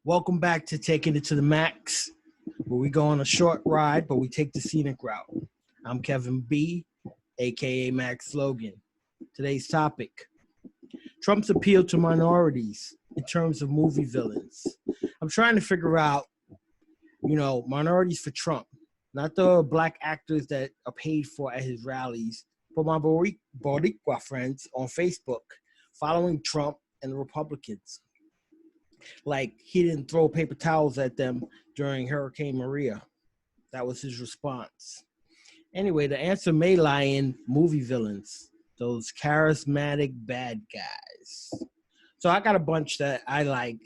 Welcome back to Taking It to the Max, where we go on a short ride, but we take the scenic route. I'm Kevin B, aka Max Logan. Today's topic: Trump's appeal to minorities in terms of movie villains. I'm trying to figure out, minorities for Trump, not the black actors that are paid for at his rallies, but my Boricua friends on Facebook following Trump and the Republicans. Like he didn't throw paper towels at them during Hurricane Maria. That was his response. Anyway, the answer may lie in movie villains, those charismatic bad guys. So I got a bunch that I like,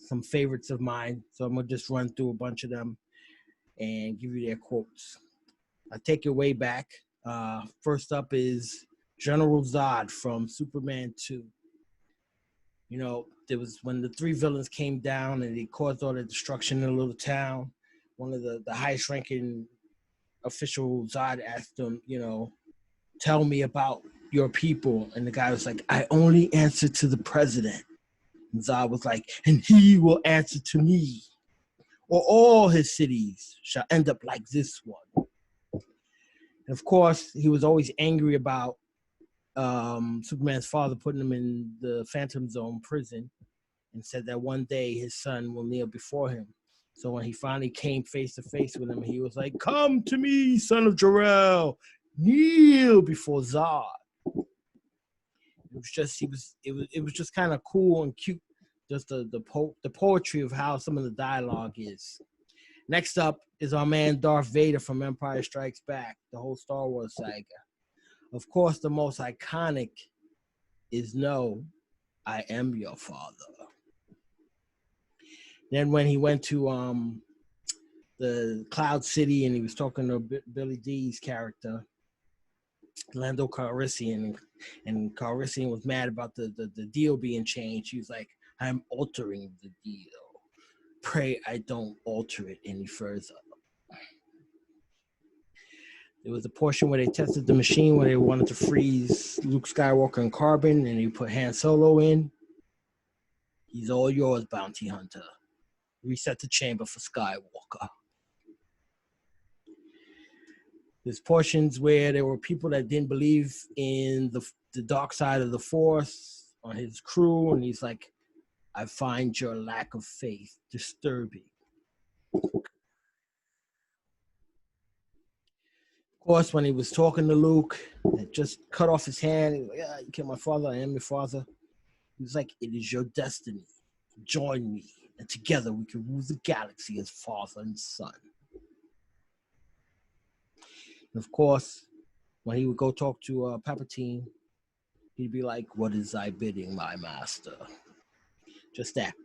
some favorites of mine. So I'm gonna just run through a bunch of them and give you their quotes. I take it way back. First up is General Zod from Superman 2. There was when the three villains came down and they caused all the destruction in a little town. One of the highest ranking official, Zod, asked them, tell me about your people. And the guy was like, I only answer to the president. And Zod was like, and he will answer to me. Or all his cities shall end up like this one. And of course, he was always angry about Superman's father putting him in the Phantom Zone prison and said that one day his son will kneel before him. So when he finally came face to face with him, he was like, come to me, son of Jor-El, kneel before Zod. It was just kind of cool and cute, just the poetry of how some of the dialogue is. Next up is our man Darth Vader from Empire Strikes Back, the whole Star Wars saga. Of course, the most iconic is no, I am your father. Then when he went to the Cloud City and he was talking to Billy D's character, Lando Calrissian, and Calrissian was mad about the deal being changed. He was like, I'm altering the deal. Pray I don't alter it any further. There was a portion where they tested the machine where they wanted to freeze Luke Skywalker in carbon, and they put Han Solo in. He's all yours, bounty hunter. Reset the chamber for Skywalker. There's portions where there were people that didn't believe in the dark side of the Force on his crew, and he's like, I find your lack of faith disturbing. Of course, when he was talking to Luke, it just cut off his hand. He was like, you killed my father, I am your father. He was like, it is your destiny. Join me, and together we can rule the galaxy as father and son. And of course, when he would go talk to Palpatine, he'd be like, what is thy bidding, my master? Just that.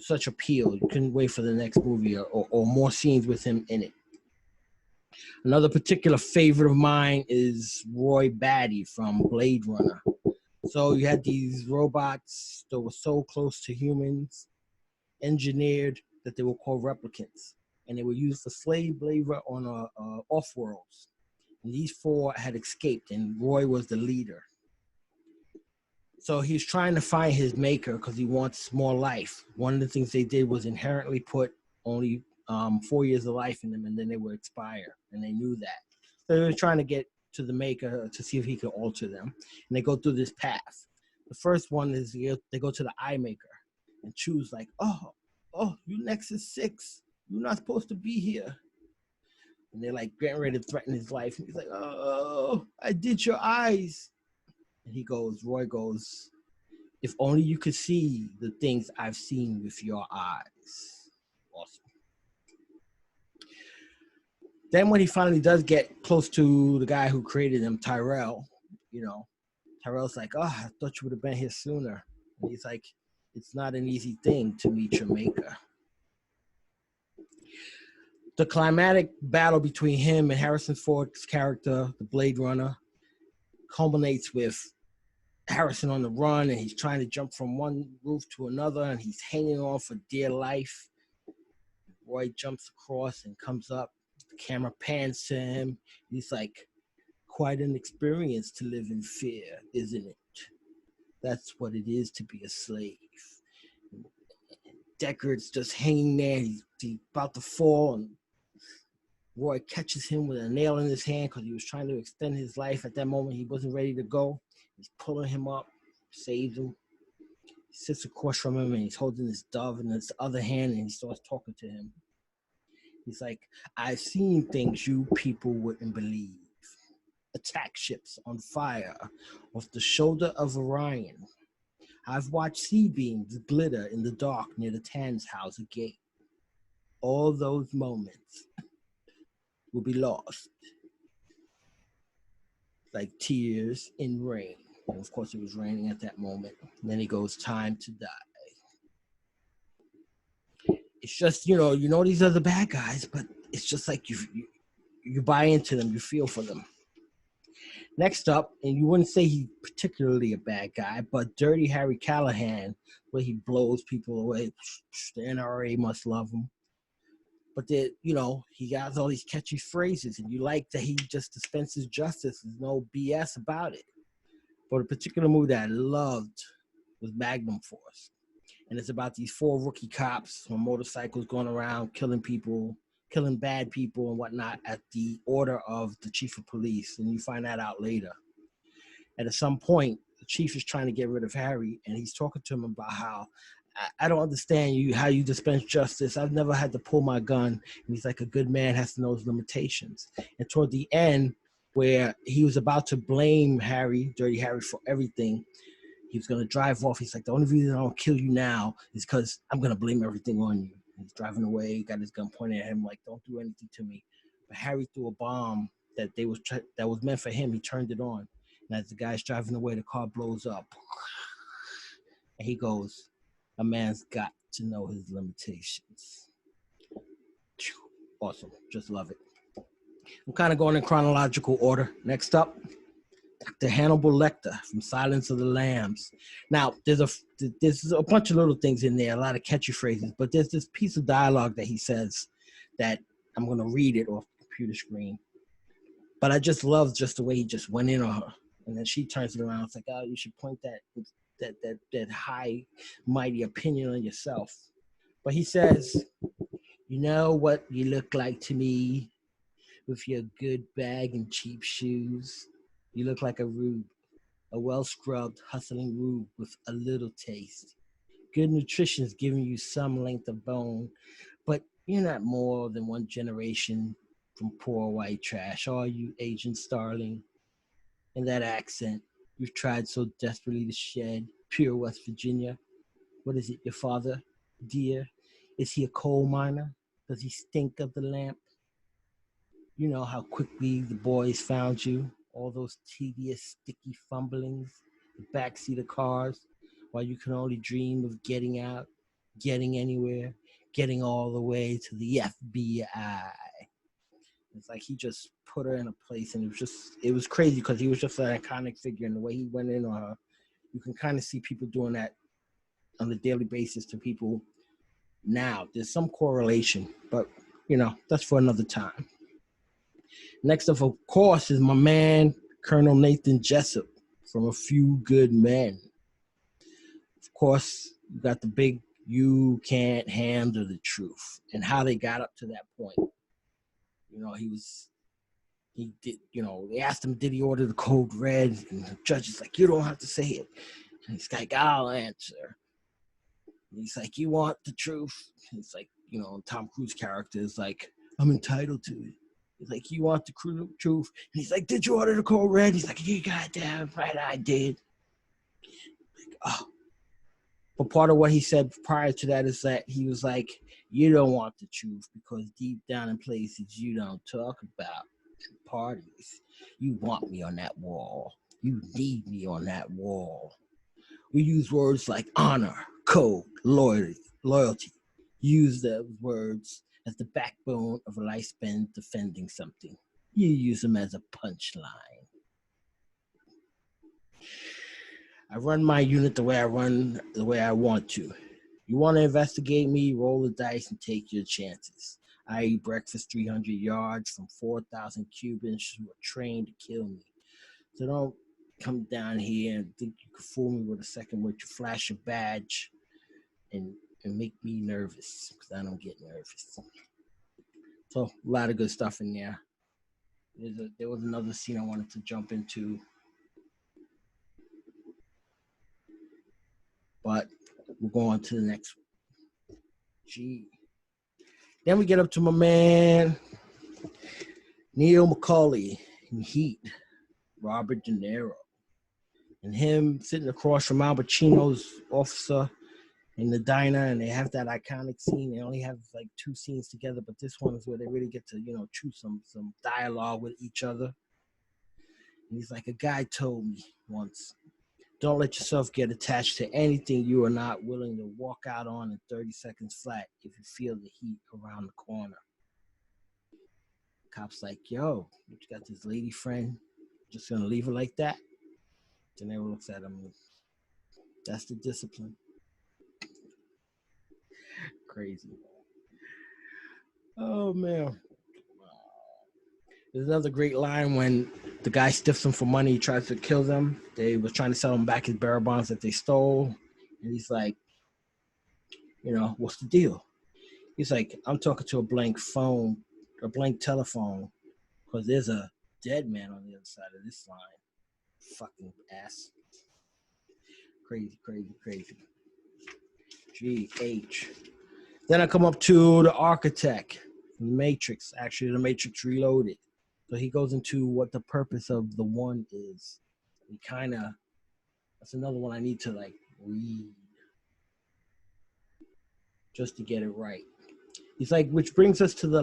Such appeal. You couldn't wait for the next movie or more scenes with him in it. Another particular favorite of mine is Roy Batty from Blade Runner. So you had these robots that were so close to humans, engineered that they were called replicants. And they were used for slave labor on off-worlds. And these four had escaped, and Roy was the leader. So he's trying to find his maker because he wants more life. One of the things they did was inherently put only 4 years of life in them, and then they would expire, and they knew that. So they were trying to get to the maker to see if he could alter them, and they go through this path. The first one is they go to the eye maker and choose like, oh, you Nexus 6, you're not supposed to be here. And they're like getting ready to threaten his life. And he's like, oh, I did your eyes. And Roy goes, if only you could see the things I've seen with your eyes. Awesome. Then when he finally does get close to the guy who created him, Tyrell, Tyrell's like, oh, I thought you would have been here sooner. And he's like, it's not an easy thing to meet your maker. The climatic battle between him and Harrison Ford's character, the Blade Runner, culminates with Harrison on the run, and he's trying to jump from one roof to another, and he's hanging on for dear life. Roy jumps across and comes up. The camera pans to him. He's like, quite an experience to live in fear, isn't it? That's what it is to be a slave. Deckard's just hanging there. He's about to fall, and Roy catches him with a nail in his hand because he was trying to extend his life. At that moment, he wasn't ready to go. He's pulling him up, saves him. He sits across from him, and he's holding his dove in his other hand, and he starts talking to him. He's like, I've seen things you people wouldn't believe. Attack ships on fire off the shoulder of Orion. I've watched sea beams glitter in the dark near the Tannhauser gate. All those moments will be lost like tears in rain. And of course, it was raining at that moment. And then he goes, time to die. It's just, these are the bad guys, but it's just like you buy into them, you feel for them. Next up, and you wouldn't say he's particularly a bad guy, but Dirty Harry Callahan, where he blows people away. The NRA must love him. But he has all these catchy phrases, and you like that he just dispenses justice. There's no BS about it. But a particular movie that I loved was Magnum Force. And it's about these 4 rookie cops on motorcycles going around killing people, killing bad people and whatnot at the order of the chief of police. And you find that out later. And at some point, the chief is trying to get rid of Harry, and he's talking to him about how, I don't understand how you dispense justice. I've never had to pull my gun. And he's like, a good man has to know his limitations. And toward the end, where he was about to blame Dirty Harry, for everything, he was going to drive off. He's like, the only reason I don't kill you now is because I'm going to blame everything on you. And he's driving away, got his gun pointed at him, like, don't do anything to me. But Harry threw a bomb that was meant for him. He turned it on. And as the guy's driving away, the car blows up. And he goes, a man's got to know his limitations. Awesome. Just love it. I'm kind of going in chronological order. Next up, Dr. Hannibal Lecter from Silence of the Lambs. Now, there's a bunch of little things in there, a lot of catchy phrases, but there's this piece of dialogue that he says that I'm going to read it off the computer screen. But I just love just the way he just went in on her. And then she turns it around. It's like, oh, you should point that high, mighty opinion on yourself. But he says, you know what you look like to me with your good bag and cheap shoes? You look like a rube, a well-scrubbed, hustling rube with a little taste. Good nutrition's giving you some length of bone, but you're not more than one generation from poor white trash, are you, Agent Starling? In that accent you've tried so desperately to shed, pure West Virginia. What is it, your father, dear? Is he a coal miner? Does he stink of the lamp? You know how quickly the boys found you, all those tedious, sticky fumblings, the backseat of cars, while you can only dream of getting out, getting anywhere, getting all the way to the FBI. It's like he just put her in a place, and it was crazy because he was just an iconic figure, and the way he went in on her, you can kind of see people doing that on a daily basis to people now. There's some correlation, but that's for another time. Next up, of course, is my man, Colonel Nathan Jessup from A Few Good Men. Of course, you got the big "you can't handle the truth" and how they got up to that point. They asked him, did he order the code red? And the judge is like, you don't have to say it. And he's like, I'll answer. And he's like, you want the truth? And it's like, Tom Cruise character is like, I'm entitled to it. He's like, you want the truth? And he's like, did you order the code red? He's like, you goddamn right I did. Like, oh. But part of what he said prior to that is that he was like, you don't want the truth because deep down in places you don't talk about parties. You want me on that wall. You need me on that wall. We use words like honor, code, loyalty. Use those words as the backbone of a life spent defending something. You use them as a punchline. I run my unit the way I want to. You want to investigate me, roll the dice and take your chances. I eat breakfast 300 yards from 4,000 Cubans who are trained to kill me. So don't come down here and think you can fool me with a second word. You flash your badge and and make me nervous because I don't get nervous. So a lot of good stuff in there. There was another scene I wanted to jump into, but we'll go on to the next one. Gee. Then we get up to my man, Neil McCauley in Heat, Robert De Niro, and him sitting across from Al Pacino's officer in the diner, and they have that iconic scene. They only have like 2 scenes together, but this one is where they really get to, choose some dialogue with each other. And he's like, a guy told me once, don't let yourself get attached to anything you are not willing to walk out on in 30 seconds flat if you feel the heat around the corner. Cop's like, yo, you got this lady friend, just gonna leave her like that? De Niro looks at him. That's the discipline. Crazy. Oh, man. There's another great line when the guy stiffs him for money. He tries to kill them. They was trying to sell him back his bearer bonds that they stole. And he's like, what's the deal? He's like, I'm talking to a blank telephone, because there's a dead man on the other side of this line. Fucking ass. Crazy, crazy, crazy. G-H. Then I come up to the architect, the Matrix, actually the Matrix Reloaded. So he goes into what the purpose of the one is. He that's another one I need to read just to get it right. He's like, which brings us to the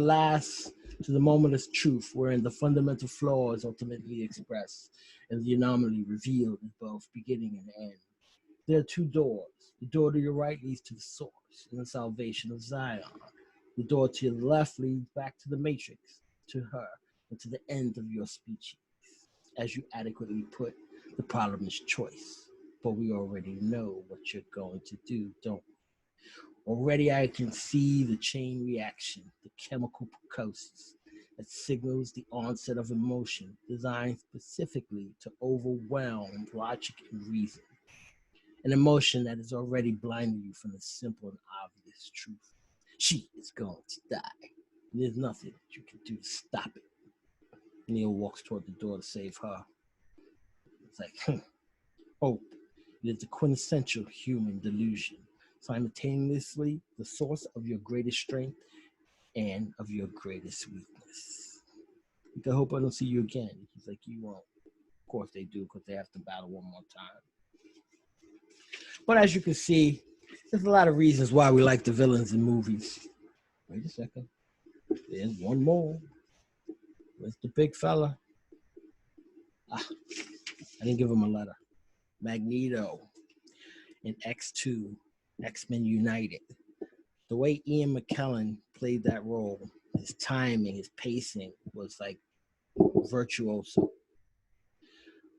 moment of truth, wherein the fundamental flaw is ultimately expressed and the anomaly revealed in both beginning and end. There are 2 doors. The door to your right leads to the source and the salvation of Zion. The door to your left leads back to the Matrix, to her, and to the end of your species. As you adequately put, the problem is choice. But we already know what you're going to do, don't we? Already I can see the chain reaction, the chemical precursors that signals the onset of emotion designed specifically to overwhelm logic and reason. An emotion that has already blinded you from the simple and obvious truth. She is going to die. And there's nothing that you can do to stop it. Neil walks toward the door to save her. It's like, hope. It is the quintessential human delusion, simultaneously the source of your greatest strength and of your greatest weakness. You can hope I don't see you again. He's like, you won't. Of course they do, because they have to battle one more time. But as you can see, there's a lot of reasons why we like the villains in movies. Wait a second. There's one more. Where's the big fella? I didn't give him a letter. Magneto in X2, X-Men United. The way Ian McKellen played that role, his timing, his pacing was like virtuoso.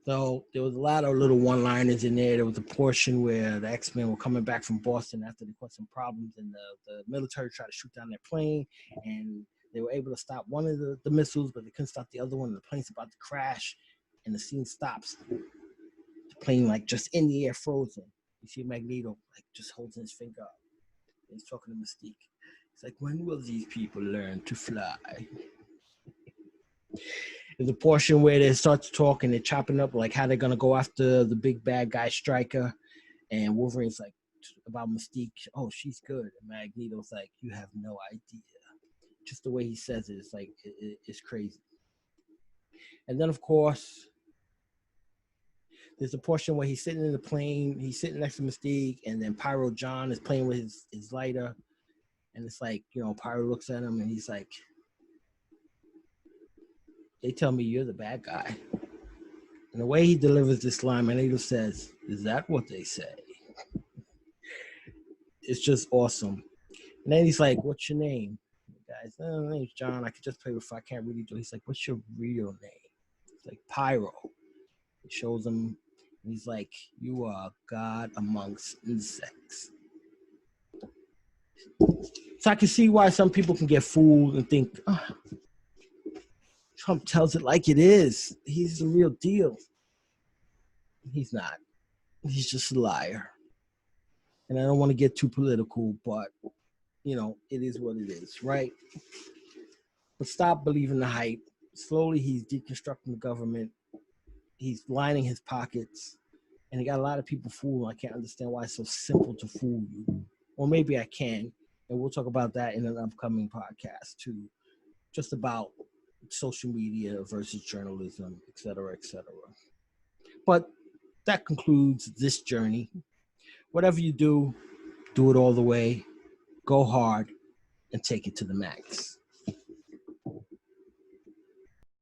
So there was a lot of little one-liners in there. There was a portion where the X-Men were coming back from Boston after they caused some problems, and the military tried to shoot down their plane, and they were able to stop one of the missiles, but they couldn't stop the other one. The plane's about to crash, and the scene stops. The plane just in the air, frozen. You see Magneto just holding his finger up. He's talking to Mystique. It's like, when will these people learn to fly? There's a portion where they start to talk and they're chopping up how they're gonna go after the big bad guy Stryker, and Wolverine's about Mystique. Oh, she's good. And Magneto's like, you have no idea. Just the way he says it, it's crazy. And then of course, there's a portion where he's sitting in the plane, he's sitting next to Mystique, and then Pyro John is playing with his lighter, and it's Pyro looks at him and he's like, they tell me you're the bad guy. And the way he delivers this line, Magneto says, is that what they say? It's just awesome. And then he's like, what's your name? The guy's, my name's John. I could just play with fire. I can't really do it. He's like, what's your real name? It's like, Pyro. He shows him. And he's like, you are God amongst insects. So I can see why some people can get fooled and think, Trump tells it like it is. He's the real deal. He's not. He's just a liar. And I don't want to get too political, but you know, it is what it is, right? But stop believing the hype. Slowly, he's deconstructing the government. He's lining his pockets, and he got a lot of people fooled. I can't understand why it's so simple to fool you, or maybe I can, and we'll talk about that in an upcoming podcast too, just about social media versus journalism, et cetera, et cetera. But that concludes this journey. Whatever you do it all the way, go hard, and take it to the max.